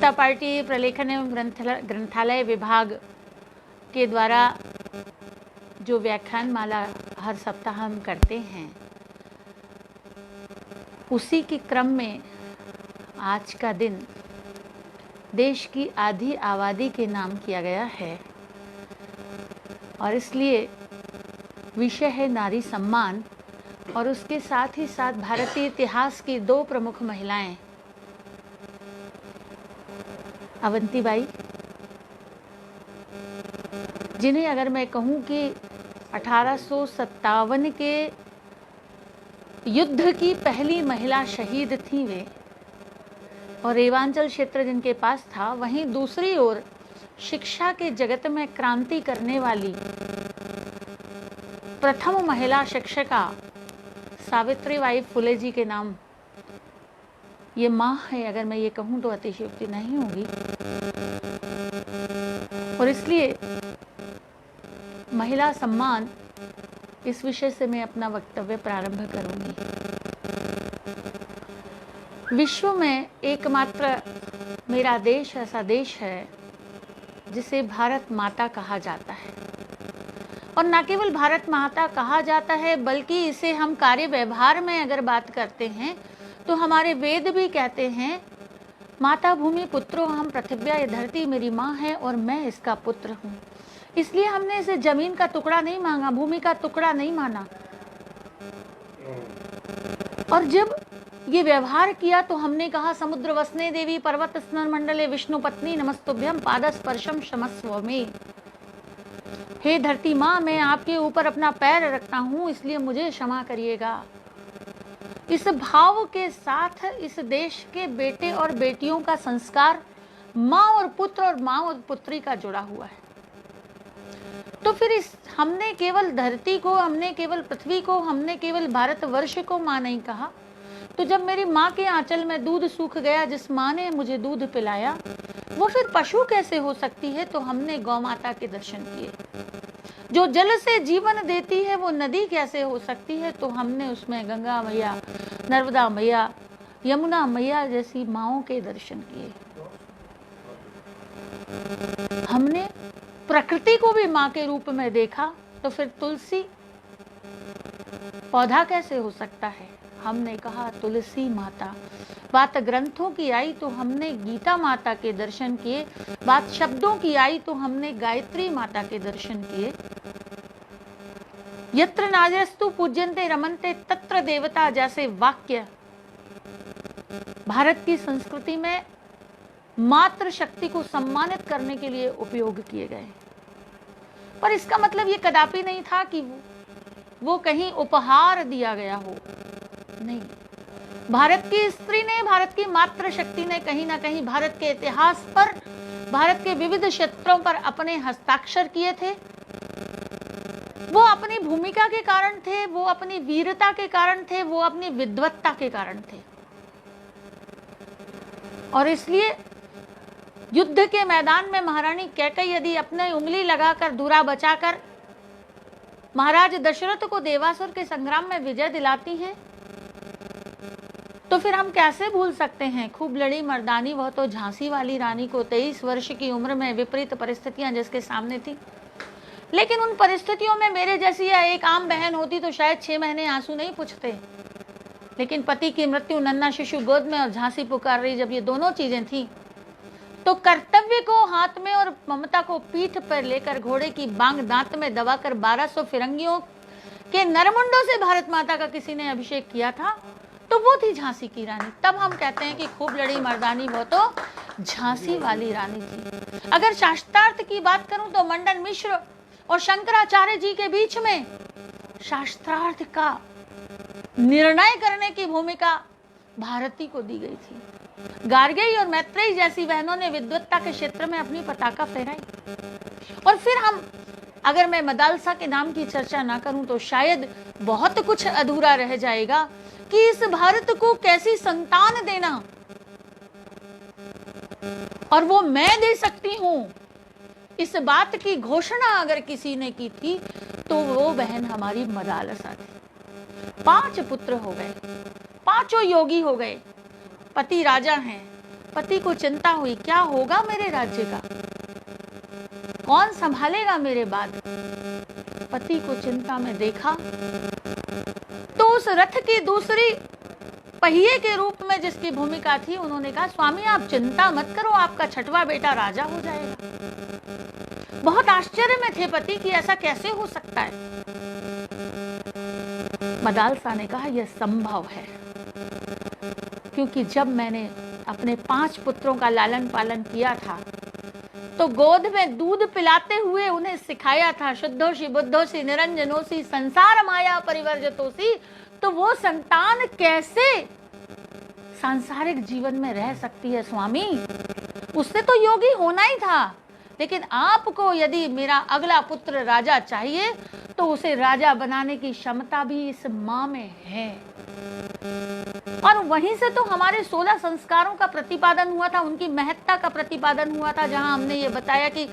जनता party प्रलेखन एवं ग्रंथालय विभाग के द्वारा जो व्याख्यान माला हर सप्ताह हम करते हैं, उसी के क्रम में आज का दिन देश की आधी आबादी के नाम किया गया है और इसलिए विषय है नारी सम्मान। और उसके साथ ही साथ भारतीय इतिहास की दो प्रमुख महिलाएं, अवंतीबाई, जिन्हें अगर मैं कहूं कि 1857 के युद्ध की पहली महिला शहीद थी वे, और रेवांचल क्षेत्र जिनके पास था, वहीं दूसरी ओर शिक्षा के जगत में क्रांति करने वाली प्रथम महिला शिक्षिका सावित्रीबाई फुले जी के नाम ये माँ है, अगर मैं ये कहूँ तो अतिशयोक्ति नहीं होगी। और इसलिए महिला सम्मान इस विषय से मैं अपना वक्तव्य प्रारंभ करूंगी। विश्व में एकमात्र मेरा देश ऐसा देश है जिसे भारत माता कहा जाता है, और न केवल भारत माता कहा जाता है बल्कि इसे हम कार्य व्यवहार में अगर बात करते हैं तो हमारे वेद भी कहते हैं, माता भूमि पुत्रो हम पृथिव्या, ये धरती मेरी माँ है और मैं इसका पुत्र हूँ। इसलिए हमने इसे जमीन का टुकड़ा नहीं मांगा, भूमि का टुकड़ा नहीं माना। और जब ये व्यवहार किया तो हमने कहा, समुद्र वसने देवी पर्वत स्नर मंडले विष्णु पत्नी नमस्तुभ्यम पादस्पर्शम क्षमस्व में। हे धरती माँ, मैं आपके ऊपर अपना पैर रखता हूँ, इसलिए मुझे क्षमा करिएगा। इस भाव के साथ इस देश के बेटे और बेटियों का संस्कार माँ और पुत्र और माँ और पुत्री का जुड़ा हुआ है। तो फिर हमने केवल धरती को, हमने केवल पृथ्वी को, हमने केवल भारतवर्ष को माँ नहीं कहा। तो जब मेरी माँ के आंचल में दूध सूख गया, जिस माँ ने मुझे दूध पिलाया, वो फिर पशु कैसे हो सकती है? तो हमने गौ माता के दर्शन किए। जो जल से जीवन देती है वो नदी कैसे हो सकती है? तो हमने उसमें गंगा मैया, नर्मदा मैया, यमुना मैया जैसी माँओं के दर्शन किए। हमने प्रकृति को भी माँ के रूप में देखा। तो फिर तुलसी पौधा कैसे हो सकता है? हमने कहा तुलसी माता। बात ग्रंथों की आई तो हमने गीता माता के दर्शन किए। बात शब्दों की आई तो हमने गायत्री माता के दर्शन किए। यत्र नार्यस्तु पूज्यन्ते रमन्ते तत्र देवता जैसे वाक्य भारत की संस्कृति में मातृ शक्ति को सम्मानित करने के लिए उपयोग किए गए। पर इसका मतलब ये कदापि नहीं था कि वो कहीं उपहार दिया गया हो, नहीं। भारत की स्त्री ने, भारत की मातृ शक्ति ने कहीं ना कहीं भारत के इतिहास पर, भारत के विविध क्षेत्रों पर अपने हस्ताक्षर किए थे। वो अपनी भूमिका के कारण थे, वो अपनी वीरता के कारण थे, वो अपनी विद्वत्ता के कारण थे। और इसलिए युद्ध के मैदान में महारानी कैकेयी यदि अपने उंगली लगाकर, धुरा बचाकर महाराज दशरथ को देवासुर के संग्राम में विजय दिलाती हैं, तो फिर हम कैसे भूल सकते हैं खूब लड़ी मर्दानी वह तो झांसी वाली रानी को। 23 वर्ष की उम्र में विपरीत परिस्थितियां जिसके सामने थी, लेकिन उन परिस्थितियों में मेरे जैसी या एक आम बहन होती तो शायद 6 महीने आंसू नहीं पूछते। लेकिन पति की मृत्यु, नन्हा शिशु गोद में और झांसी पुकार रही, जब ये दोनों चीजें थी तो कर्तव्य को हाथ में और ममता को पीठ पर लेकर घोड़े की बांग दांत में दबाकर 1200 फिरंगियों के नरमुंडों से भारत माता का किसी ने अभिषेक किया था, तो वो थी झांसी की रानी। तब हम कहते हैं कि खूब लड़ी मर्दानी वो तो झांसी वाली रानी थी। अगर शास्त्रार्थ की बात करूं तो मंडन मिश्र और शंकराचार्य जी के बीच में शास्त्रार्थ का निर्णय करने की भूमिका भारती को दी गई थी। गार्गेयी और मैत्रेयी जैसी बहनों ने विद्वत्ता के क्षेत्र में अपनी पताका फहराई। और फिर हम, अगर मैं मदालसा के नाम की चर्चा ना करूं तो शायद बहुत कुछ अधूरा रह जाएगा कि इस भारत को कैसी संतान देना, और वो मैं दे सकती हूं, इस बात की घोषणा अगर किसी ने की थी तो वो बहन हमारी मदालसा थी। 5 पुत्र हो गए, 5 योगी हो गए। पति राजा हैं, पति को चिंता हुई, क्या होगा मेरे राज्य का, कौन संभालेगा मेरे बाद। पति को चिंता में देखा तो उस रथ की दूसरी पहिए के रूप में जिसकी भूमिका थी, उन्होंने कहा स्वामी आप चिंता मत करो, आपका छठवां बेटा राजा हो जाएगा। बहुत आश्चर्य में थे पति कि ऐसा कैसे हो सकता है। मदालसा ने कहा यह संभव है, क्योंकि जब मैंने अपने 5 पुत्रों का लालन पालन किया था तो गोद में दूध पिलाते हुए उन्हें सिखाया था, शुद्धोषी बुद्धोषी निरंजनोषी संसार माया परिवर्जतोषी। तो वो संतान कैसे सांसारिक जीवन में रह सकती है स्वामी, उससे तो योगी होना ही था। लेकिन आपको यदि मेरा अगला पुत्र राजा चाहिए तो उसे राजा बनाने की क्षमता भी इस मां में है। और वहीं से तो हमारे 16 संस्कारों का प्रतिपादन हुआ था, उनकी महत्ता का प्रतिपादन हुआ था, जहां हमने ये बताया कि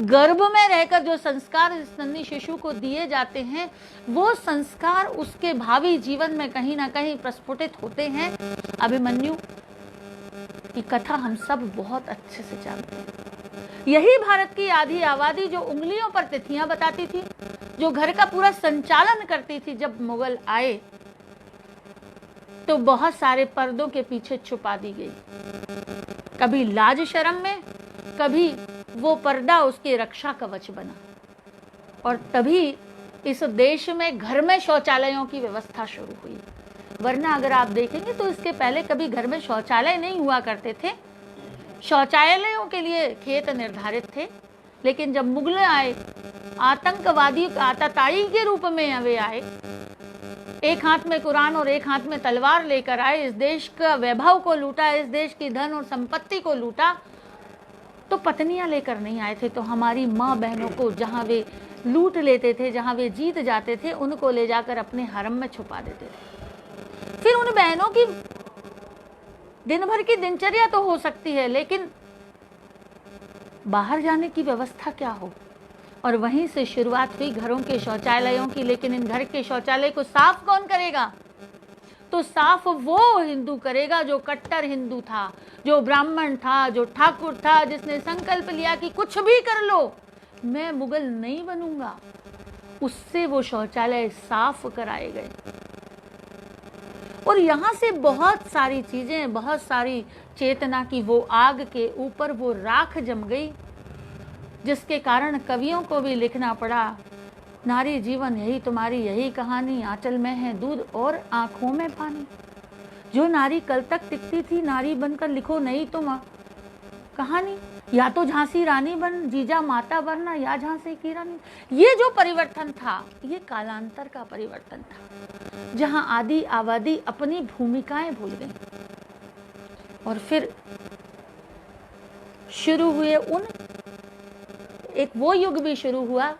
गर्भ में रहकर जो संस्कार इस नन्ही शिशु को दिए जाते हैं, वो संस्कार उसके भावी जीवन में कहीं ना कहीं प्रस्फुटित होते हैं। अभिमन्यु की कथा हम सब बहुत अच्छे से जानते हैं। यही भारत की आधी आबादी जो उंगलियों पर तिथियां बताती थी, जो घर का पूरा संचालन करती थी, जब मुगल आए तो बहुत सारे पर्दों के पीछे छुपा दी गई। कभी लाज शर्म में, कभी वो पर्दा उसके रक्षा कवच बना। और तभी इस देश में घर में शौचालयों की व्यवस्था शुरू हुई। वरना अगर आप देखेंगे तो इसके पहले कभी घर में शौचालय नहीं हुआ करते थे। शौचालयों के लिए खेत निर्धारित थे, लेकिन जब मुगल आए, आतंकवादी आतताई के रूप में वे आए, एक हाथ में कुरान और एक हाथ में तलवार लेकर आए, इस देश का वैभव को लूटा, इस देश की धन और संपत्ति को लूटा, तो पत्नियां लेकर नहीं आए थे। तो हमारी माँ बहनों को जहां वे लूट लेते थे, जहां वे जीत जाते थे, उनको ले जाकर अपने हरम में छुपा देते थे। फिर उन बहनों की दिन भर की दिनचर्या तो हो सकती है, लेकिन बाहर जाने की व्यवस्था क्या हो। और वहीं से शुरुआत हुई घरों के शौचालयों की। लेकिन इन घर के शौचालय को साफ कौन करेगा? तो साफ वो हिंदू करेगा जो कट्टर हिंदू था, जो ब्राह्मण था, जो ठाकुर था, जिसने संकल्प लिया कि कुछ भी कर लो मैं मुगल नहीं बनूंगा। उससे वो शौचालय साफ कराए गए। और यहां से बहुत सारी चीजें, बहुत सारी चेतना की वो आग के ऊपर वो राख जम गई, जिसके कारण कवियों को भी लिखना पड़ा, नारी जीवन यही तुम्हारी यही कहानी, आंचल में है दूध और आंखों में पानी। जो नारी कल तक टिकती थी, नारी बनकर लिखो नहीं तुम कहानी, या तो झांसी रानी बन, जीजा माता बनना, या झांसी की रानी। ये जो परिवर्तन था, ये कालांतर का परिवर्तन था, जहां आदि आबादी अपनी भूमिकाएं भूल गई। और फिर शुरू हुए एक वो युग भी शुरू हुआ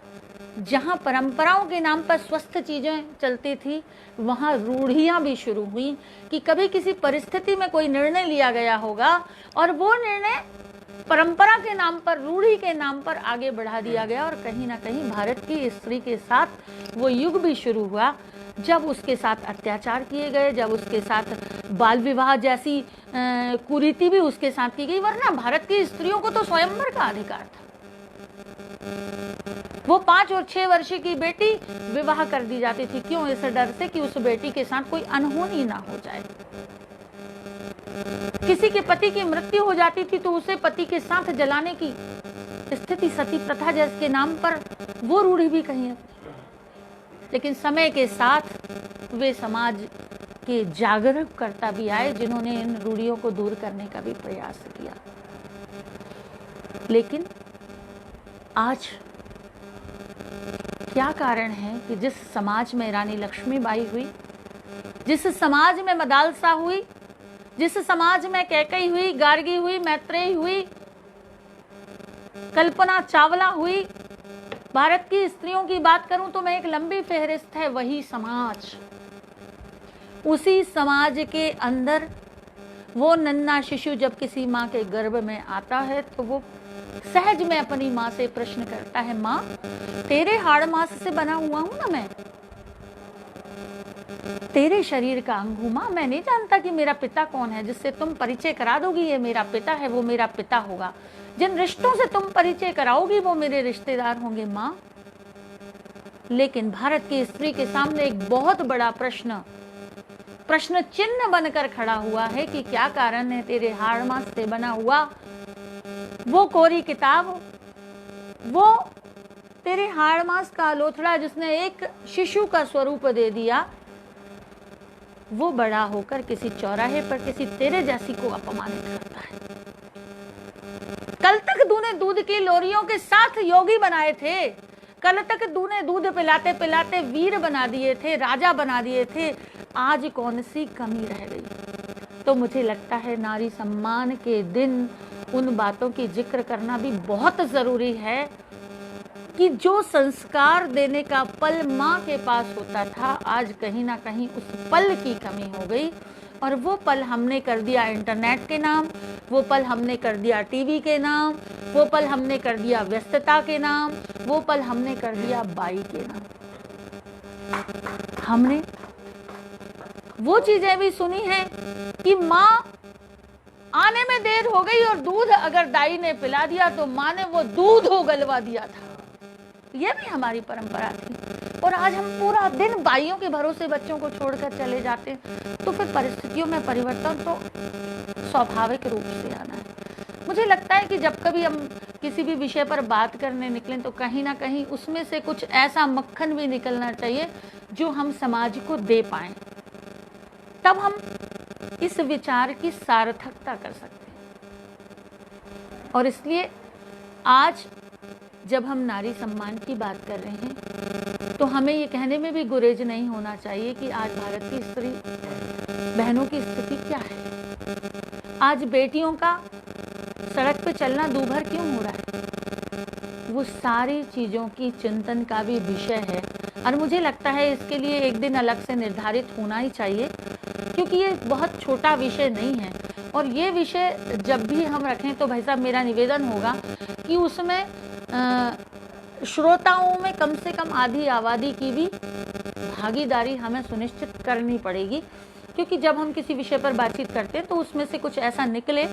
जहां परंपराओं के नाम पर स्वस्थ चीजें चलती थी, वहां रूढ़ियां भी शुरू हुई कि कभी किसी परिस्थिति में कोई निर्णय लिया गया होगा और वो निर्णय परंपरा के नाम पर, रूढ़ी के नाम पर आगे बढ़ा दिया गया। और कहीं ना कहीं भारत की स्त्री के साथ वो युग भी शुरू हुआ जब उसके साथ अत्याचार किए गए, जब उसके साथ बाल विवाह जैसी कुरीति भी उसके साथ की गई। वरना भारत की स्त्रियों को तो स्वयंवर का अधिकार था। वो 5 और 6 वर्ष की बेटी विवाह कर दी जाती थी। क्यों? इस डर से कि उस बेटी के साथ कोई अनहोनी ना हो जाए। किसी के पति की मृत्यु हो जाती थी तो उसे पति के साथ जलाने की स्थिति, सती प्रथा जिसके नाम पर वो रूढ़ी भी कहीं है। लेकिन समय के साथ वे समाज के जागरूककर्ता भी आए, जिन्होंने इन रूढ़ियों को दूर करने का भी प्रयास किया। लेकिन आज क्या कारण है कि जिस समाज में रानी लक्ष्मीबाई हुई, जिस समाज में मदालसा हुई, जिस समाज में कैकई हुई, गार्गी हुई, मैत्रेयी हुई, कल्पना चावला हुई, भारत की स्त्रियों की बात करूं तो मैं एक लंबी फहरिस्त है, वही समाज। उसी समाज के अंदर वो नन्हा शिशु जब किसी माँ के गर्भ में आता है तो वो सहज में अपनी माँ से प्रश्न करता है, माँ तेरे हाड़ मांस से बना हुआ हूं ना मैं, तेरे शरीर का अंग हूं माँ, मैं नहीं जानता कि मेरा पिता कौन है। जिससे तुम परिचय करा दोगी ये मेरा पिता है, वो मेरा पिता होगा। जिन रिश्तों से तुम परिचय कराओगी वो मेरे रिश्तेदार होंगे माँ। लेकिन भारत की स्त्री के सामने एक बहुत बड़ा प्रश्न चिन्ह बनकर खड़ा हुआ है कि क्या कारण है तेरे हाड़ मांस से बना हुआ वो कोरी किताब, वो तेरे हाड़ मांस का लोथड़ा जिसने एक शिशु का स्वरूप दे दिया, वो बड़ा होकर किसी चौराहे पर किसी तेरे जैसी को अपमानित करता है। कल तक तूने दूध की लोरियों के साथ योगी बनाए थे, कल तक तूने दूध पिलाते पिलाते वीर बना दिए थे, राजा बना दिए थे, आज कौन सी कमी रह गई। तो मुझे लगता है नारी सम्मान के दिन उन बातों की जिक्र करना भी बहुत जरूरी है कि जो संस्कार देने का पल माँ के पास होता था, आज कहीं ना कहीं उस पल की कमी हो गई। और वो पल हमने कर दिया इंटरनेट के नाम, वो पल हमने कर दिया टीवी के नाम, वो पल हमने कर दिया व्यस्तता के नाम, वो पल हमने कर दिया बाई के नाम। हमने वो चीजें भी सुनी है कि माँ आने में देर हो गई और दूध अगर दाई ने पिला दिया तो माँ ने वो दूध उगलवा दिया था। यह भी हमारी परंपरा थी। और आज हम पूरा दिन बाइयों के भरोसे बच्चों को छोड़कर चले जाते हैं। तो फिर परिस्थितियों में परिवर्तन तो स्वाभाविक रूप से आना है। मुझे लगता है कि जब कभी हम किसी भी विषय पर बात करने निकलें तो कहीं ना कहीं उसमें से कुछ ऐसा मक्खन भी निकलना चाहिए जो हम समाज को दे पाएं, तब हम इस विचार की सार्थकता कर सकते हैं। और इसलिए आज जब हम नारी सम्मान की बात कर रहे हैं तो हमें ये कहने में भी गुरेज नहीं होना चाहिए कि आज भारत की स्त्री बहनों की स्थिति क्या है। आज बेटियों का सड़क पे चलना दूभर क्यों हो रहा है, वो सारी चीज़ों की चिंतन का भी विषय है। और मुझे लगता है इसके लिए एक दिन अलग से निर्धारित होना ही चाहिए, क्योंकि ये बहुत छोटा विषय नहीं है। और ये विषय जब भी हम रखें तो भाई साहब मेरा निवेदन होगा कि उसमें श्रोताओं में कम से कम आधी आबादी की भी भागीदारी हमें सुनिश्चित करनी पड़ेगी। क्योंकि जब हम किसी विषय पर बातचीत करते हैं तो उसमें से कुछ ऐसा निकले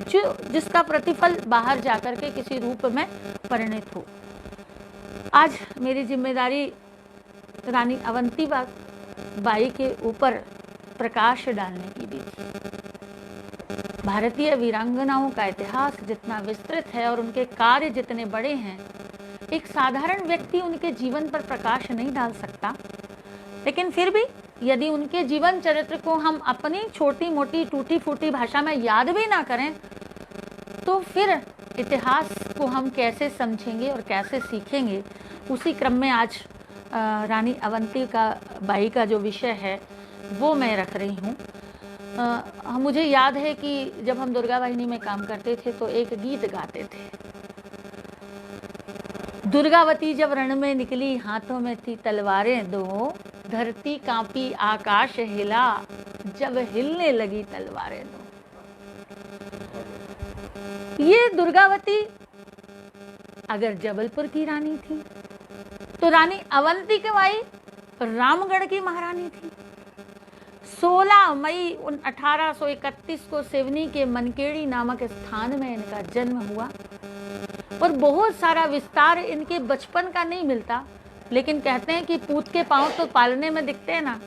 जिसका प्रतिफल बाहर जाकर के किसी रूप में परिणित हो। आज मेरी जिम्मेदारी रानी अवंतीबाई के ऊपर प्रकाश डालने की भी थी। भारतीय वीरांगनाओं का इतिहास जितना विस्तृत है और उनके कार्य जितने बड़े हैं, एक साधारण व्यक्ति उनके जीवन पर प्रकाश नहीं डाल सकता। लेकिन फिर भी यदि उनके जीवन चरित्र को हम अपनी छोटी मोटी टूटी फूटी भाषा में याद भी ना करें तो फिर इतिहास को हम कैसे समझेंगे और कैसे सीखेंगे। उसी क्रम में आज रानी अवंतीबाई का जो विषय है वो मैं रख रही हूँ। मुझे याद है कि जब हम दुर्गा वाहिनी में काम करते थे तो एक गीत गाते थे, दुर्गावती जब रण में निकली हाथों में थी तलवारें दो, धरती कांपी आकाश हिला, जब हिलने लगी तलवारें दो। ये दुर्गावती अगर जबलपुर की रानी थी तो रानी अवंतीबाई रामगढ़ की महारानी थी। 16 मई 1831 को सिवनी के मनकेड़ी नामक स्थान में इनका जन्म हुआ। और बहुत सारा विस्तार इनके बचपन का नहीं मिलता, लेकिन कहते हैं कि पूत के पांव तो पालने में दिखते हैं ना,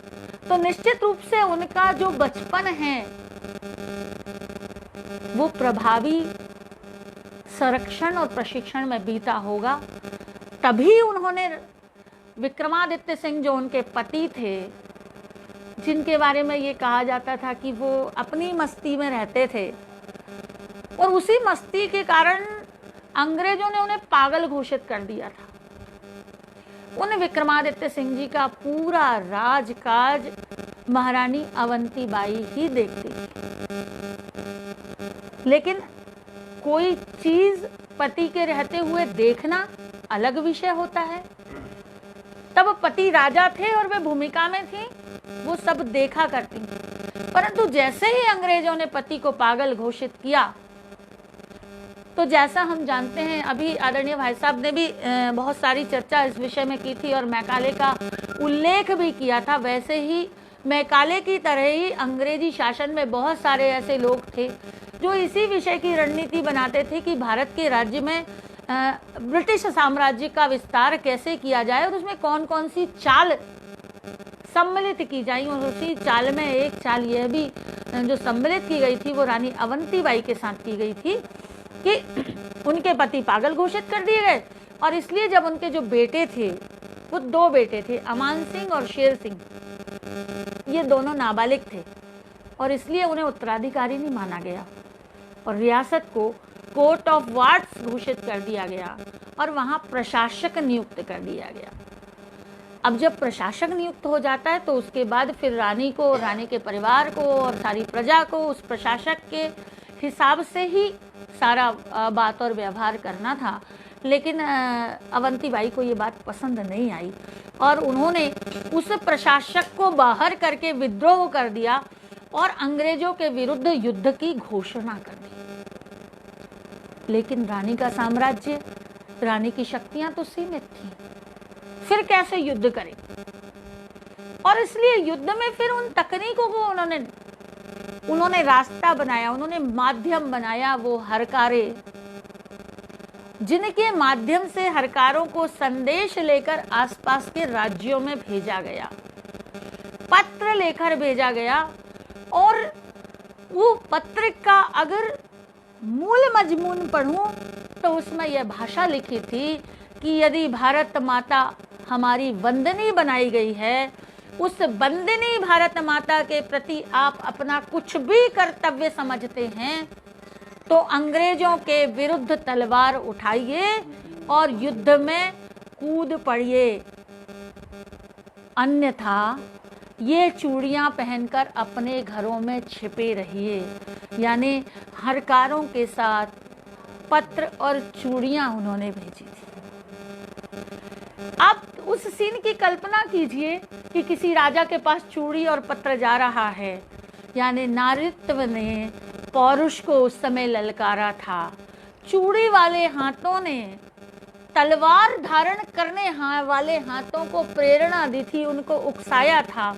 तो निश्चित रूप से उनका जो बचपन है वो प्रभावी संरक्षण और प्रशिक्षण में बीता होगा। तभी उन्होंने विक्रमादित्य सिंह जो उनके पति थे, जिनके बारे में ये कहा जाता था कि वो अपनी मस्ती में रहते थे और उसी मस्ती के कारण अंग्रेजों ने उन्हें पागल घोषित कर दिया था। उन विक्रमादित्य सिंह जी का पूरा राजकाज महारानी अवंतीबाई ही देखती थी। लेकिन कोई चीज पति के रहते हुए देखना अलग विषय होता है। तब पति राजा थे और वे भूमिका में थी, वो सब देखा करती। परंतु जैसे ही अंग्रेजों ने पति को पागल घोषित किया तो जैसा हम जानते हैं, अभी आदरणीय भाई साहब ने भी बहुत सारी चर्चा इस विषय में की थी और मैकाले का उल्लेख भी किया था, वैसे ही मैकाले की तरह ही अंग्रेजी शासन में बहुत सारे ऐसे लोग थे जो इसी विषय की रणनीति बनाते थे कि भारत के राज्य में ब्रिटिश साम्राज्य का विस्तार कैसे किया जाए और उसमें कौन कौन सी चाल सम्मिलित की जाए। और उसी चाल में एक चाल यह भी जो सम्मिलित की गई थी वो रानी अवंतीबाई के साथ की गई थी कि उनके पति पागल घोषित कर दिए गए, और इसलिए जब उनके जो बेटे थे, वो 2 बेटे थे, अमान सिंह और शेर सिंह, ये दोनों नाबालिग थे और इसलिए उन्हें उत्तराधिकारी नहीं माना गया और रियासत को कोर्ट ऑफ वार्ड्स घोषित कर दिया गया और वहां प्रशासक नियुक्त कर दिया गया। अब जब प्रशासक नियुक्त हो जाता है तो उसके बाद फिर रानी को, रानी के परिवार को और सारी प्रजा को उस प्रशासक के हिसाब से ही सारा बात और व्यवहार करना था। लेकिन अवंतीबाई को ये बात पसंद नहीं आई और उन्होंने उस प्रशासक को बाहर करके विद्रोह कर दिया और अंग्रेजों के विरुद्ध युद्ध की घोषणा कर दी। लेकिन रानी का साम्राज्य, रानी की शक्तियां तो सीमित थी, फिर कैसे युद्ध करें? और इसलिए युद्ध में फिर उन तकनीकों को उन्होंने रास्ता बनाया, उन्होंने माध्यम बनाया, वो हरकारे, जिनके माध्यम से हरकारों को संदेश लेकर आसपास के राज्यों में भेजा गया, पत्र लेकर भेजा गया। और वो पत्र का अगर मूल मजमून पढ़ूं तो उसमें यह भाषा लिखी थी कि यदि भारत माता हमारी वंदनी बनाई गई है, उस वंदनी भारत माता के प्रति आप अपना कुछ भी कर्तव्य समझते हैं तो अंग्रेजों के विरुद्ध तलवार उठाइए और युद्ध में कूद पड़िए, अन्यथा ये चूड़ियां पहनकर अपने घरों में छिपे रहिए। यानी हरकारों के साथ पत्र और चूड़ियां उन्होंने भेजी थी। आप उस सीन की कल्पना कीजिए कि किसी राजा के पास चूड़ी और पत्र जा रहा है। यानी नारीत्व ने पौरुष को उस समय ललकारा था। चूड़ी वाले हाथों ने तलवार धारण करने वाले हाथों को प्रेरणा दी थी, उनको उकसाया था।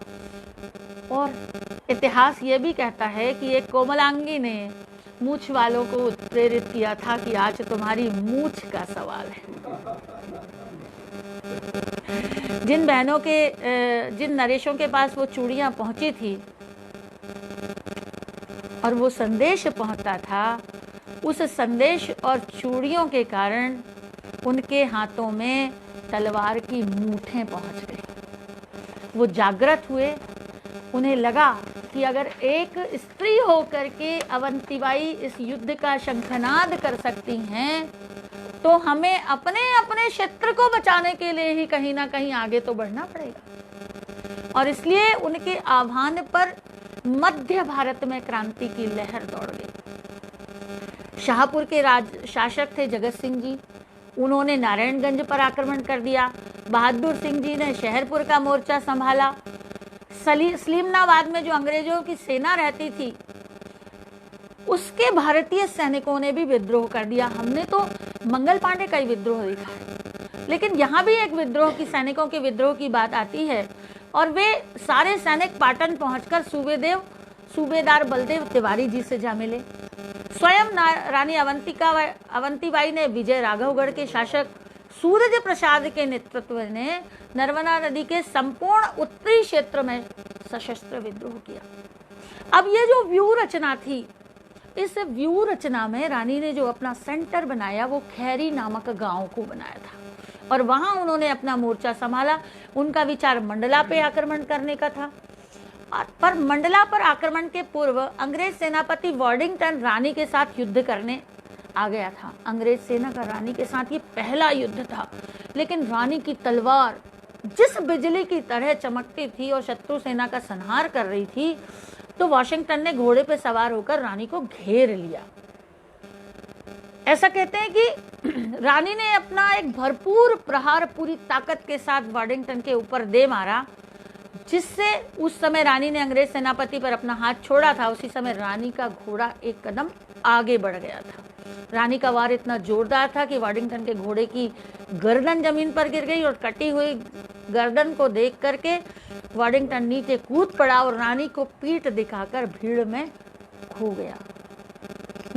और इतिहास ये भी कहता है कि एक कोमलांगी ने मूछ वालों को प्रेरित किया था कि आज तुम्हारी मूछ का सवाल है। जिन बहनों के, जिन नरेशों के पास वो चूड़ियां पहुंची थी और वो संदेश पहुंचता था, उस संदेश और चूड़ियों के कारण उनके हाथों में तलवार की मूठें पहुंच गई। वो जागृत हुए, उन्हें लगा कि अगर एक स्त्री होकर के अवंतीबाई इस युद्ध का शंखनाद कर सकती हैं तो हमें अपने अपने क्षेत्र को बचाने के लिए ही कहीं ना कहीं आगे तो बढ़ना पड़ेगा। और इसलिए उनके आह्वान पर मध्य भारत में क्रांति की लहर दौड़ गई। शाहपुर के शासक थे जगत सिंह जी, उन्होंने नारायणगंज पर आक्रमण कर दिया। बहादुर सिंह जी ने शहरपुर का मोर्चा संभाला। सलीमनाबाद में जो अंग्रेजों की सेना रहती थी उसके भारतीय सैनिकों ने भी विद्रोह कर दिया। हमने तो मंगल पांडे का ही विद्रोह देखा है, लेकिन यहाँ भी एक विद्रोह की, सैनिकों के विद्रोह की बात आती है और वे सारे सैनिक पाटन पहुंचकर सूबेदार बलदेव तिवारी जी से जा मिले। स्वयं रानी अवंतीबाई ने विजय राघवगढ़ के शासक सूरज प्रसाद के नेतृत्व में नर्मदा नदी के संपूर्ण उत्तरी क्षेत्र में सशस्त्र विद्रोह किया। अब ये जो व्यूह रचना थी, इस व्यूह रचना में रानी ने जो अपना सेंटर बनाया वो खैरी नामक गांव को बनाया था और वहां उन्होंने अपना मोर्चा संभाला। उनका विचार मंडला पे आक्रमण करने का था, पर मंडला पर आक्रमण के पूर्व अंग्रेज सेनापति वार्डिंगटन रानी के साथ युद्ध करने आ गया था। अंग्रेज सेना का रानी के साथ ये पहला युद्ध था, लेकिन रानी की तलवार जिस बिजली की तरह चमकती थी और शत्रु सेना का संहार कर रही थी, तो वाशिंगटन ने घोड़े पर सवार होकर रानी को घेर लिया। ऐसा कहते हैं कि रानी ने अपना एक भरपूर प्रहार पूरी ताकत के साथ वाशिंगटन के ऊपर दे मारा, जिससे उस समय रानी ने अंग्रेज सेनापति पर अपना हाथ छोड़ा था। उसी समय रानी का घोड़ा एक कदम आगे बढ़ गया था। रानी का वार इतना जोरदार था कि वाशिंगटन के घोड़े की गर्दन जमीन पर गिर गई और कटी हुई गर्दन को देख करके वॉडिंगटन नीचे कूद पड़ा और रानी को पीठ दिखाकर भीड़ में खो गया।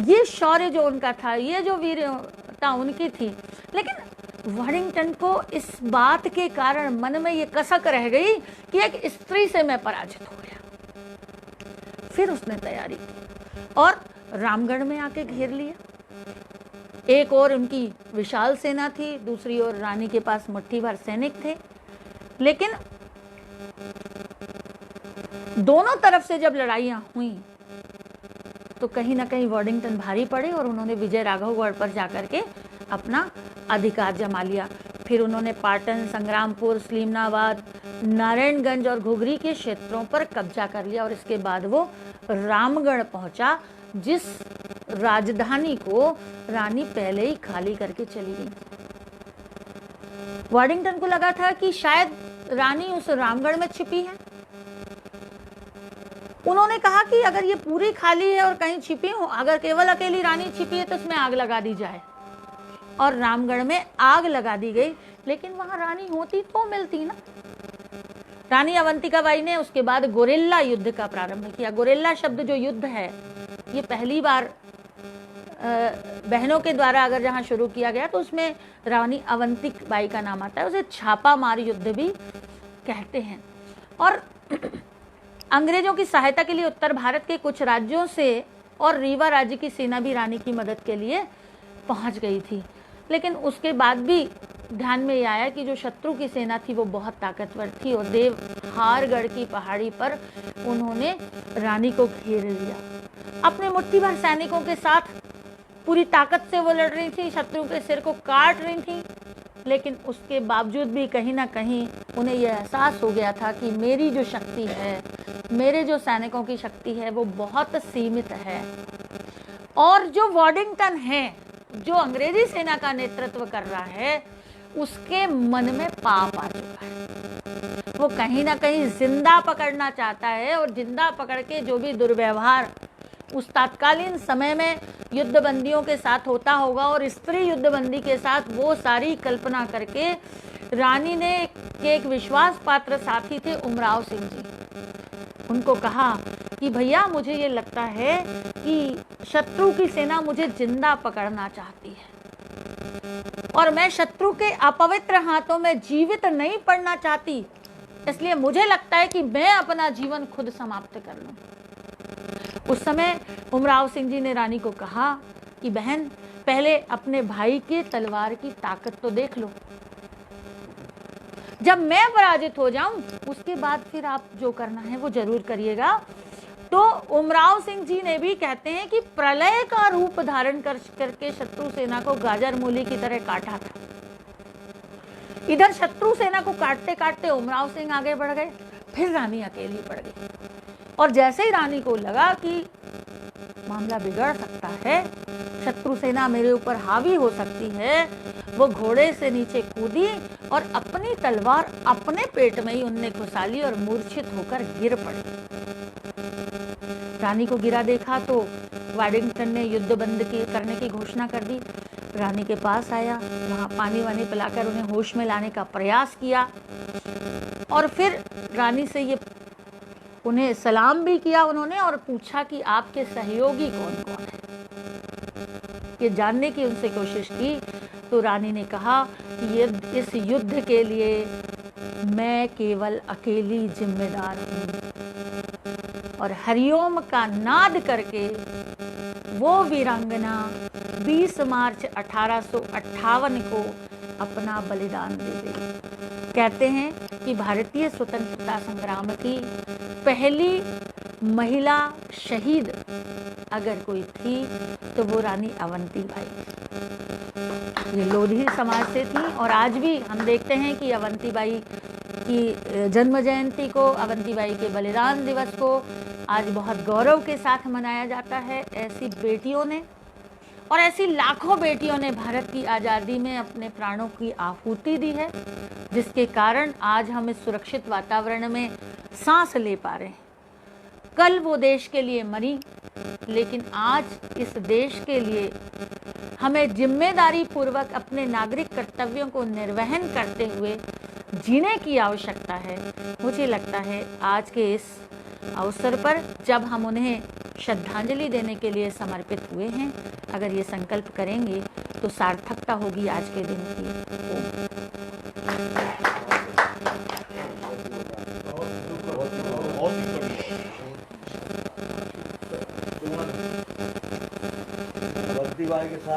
ये शौर्य जो उनका था, ये जो वीरता उनकी थी, लेकिन वॉडिंगटन को इस बात के कारण मन में ये कसक रह गई कि एक स्त्री से मैं पराजित हो गया। फिर उसने तैयारी की और रामगढ़ में आके घेर लिया। एक और उनकी विशाल सेना थी, दूसरी ओर रानी के पास मुट्ठी भर सैनिक थे, लेकिन दोनों तरफ से जब लड़ाइयां हुई तो कहीं ना कहीं वॉडिंगटन भारी पड़े और उन्होंने विजय राघवगढ़ पर जाकर के अपना अधिकार जमा लिया। फिर उन्होंने पाटन, संग्रामपुर, सलीमनाबाद, नारायणगंज और घुघरी के क्षेत्रों पर कब्जा कर लिया और इसके बाद वो रामगढ़ पहुंचा, जिस राजधानी को रानी पहले ही खाली करके चली गई। वॉडिंगटन को लगा था कि शायद रानी उस रामगढ़ में छिपी है। उन्होंने कहा कि अगर ये पूरी खाली है और कहीं छिपी हो, अगर केवल अकेली रानी छिपी है तो उसमें आग लगा दी जाए। और रामगढ़ में आग लगा दी गई, लेकिन वहां रानी होती तो मिलती ना। रानी अवंतिकाबाई ने उसके बाद गोरिल्ला युद्ध का प्रारंभ किया। गोरिल्ला शब्द जो युद्ध है, ये पहली बार बहनों के द्वारा अगर जहां शुरू किया गया तो उसमें रानी अवंतिकाबाई का नाम आता है। उसे छापा मार युद्ध भी कहते हैं। और अंग्रेजों की सहायता के लिए उत्तर भारत के कुछ राज्यों से और रीवा राज्य की सेना भी रानी की मदद के लिए पहुंच गई थी, लेकिन उसके बाद भी ध्यान में यह आया कि जो शत्रु की सेना थी वो बहुत ताकतवर थी और देवहारगढ़ की पहाड़ी पर उन्होंने रानी को घेर लिया। अपने मुट्ठी भर सैनिकों के साथ पूरी ताकत से वो लड़ रही थी, शत्रु के सिर को काट रही थी, लेकिन उसके बावजूद भी कहीं ना कहीं उन्हें यह एहसास हो गया था कि मेरी जो शक्ति है, मेरे जो सैनिकों की शक्ति है वो बहुत सीमित है। और जो वॉडिंगटन है, जो अंग्रेजी सेना का नेतृत्व कर रहा है, उसके मन में पाप आ चुका है। वो कहीं ना कहीं जिंदा पकड़ना चाहता है और जिंदा पकड़ के जो भी दुर्व्यवहार उस तात्कालीन समय में युद्धबंदियों के साथ होता होगा, और स्त्री युद्धबंदी के साथ वो सारी कल्पना करके रानी ने एक विश्वास पात्र साथी थे उमराव सिंह जी, उनको कहा कि भैया मुझे ये लगता है कि शत्रु की सेना मुझे जिंदा पकड़ना चाहती है और मैं शत्रु के अपवित्र हाथों में जीवित नहीं पड़ना चाहती, इसलिए मुझे लगता है कि मैं अपना जीवन खुद समाप्त कर लूं। उस समय उमराव सिंह जी ने रानी को कहा कि बहन, पहले अपने भाई की तलवार की ताकत तो देख लो, जब मैं पराजित हो जाऊं उसके बाद फिर आप जो करना है वो जरूर करिएगा। तो उमराव सिंह जी ने भी कहते हैं कि प्रलय का रूप धारण करके शत्रु सेना को गाजर मूली की तरह काटा था। इधर शत्रु सेना को काटते काटते उमराव सिंह आगे बढ़ गए, फिर रानी अकेली पड़ गई। और जैसे ही रानी को लगा कि मामला बिगड़ सकता है, शत्रु सेना मेरे ऊपर हावी हो सकती है, वो घोड़े से नीचे कूदी और अपनी तलवार अपने पेट में ही उनने घुसा ली और मूर्छित होकर गिर पड़ी। रानी को गिरा देखा तो वॉडिंगटन ने युद्ध बंद करने की घोषणा कर दी। रानी के पास आया, वहां पानी वानी पिलाकर उन्हें होश में लाने का प्रयास किया और फिर रानी से ये उन्हें सलाम भी किया उन्होंने और पूछा कि आपके सहयोगी कौन कौन है। ये जानने की उनसे कोशिश की तो रानी ने कहा कि इस युद्ध के लिए मैं केवल अकेली जिम्मेदार हूँ। और हरिओम का नाद करके वो वीरांगना 20 मार्च 1858 को अपना बलिदान दे गई। कहते हैं कि भारतीय स्वतंत्रता संग्राम की पहली महिला शहीद अगर कोई थी तो वो रानी अवंतीबाई। ये लोधी समाज से थी और आज भी हम देखते हैं कि अवंतीबाई की जन्म जयंती को, अवंतीबाई के बलिदान दिवस को आज बहुत गौरव के साथ मनाया जाता है। ऐसी बेटियों ने और ऐसी लाखों बेटियों ने भारत की आज़ादी में अपने प्राणों की आहुति दी है, जिसके कारण आज हम इस सुरक्षित वातावरण में सांस ले पा रहे हैं। कल वो देश के लिए मरी, लेकिन आज इस देश के लिए हमें जिम्मेदारी पूर्वक अपने नागरिक कर्तव्यों को निर्वहन करते हुए जीने की आवश्यकता है। मुझे लगता है आज के इस अवसर पर जब हम उन्हें श्रद्धांजलि देने के लिए समर्पित हुए हैं, अगर ये संकल्प करेंगे तो सार्थकता होगी आज के दिन की। के साथ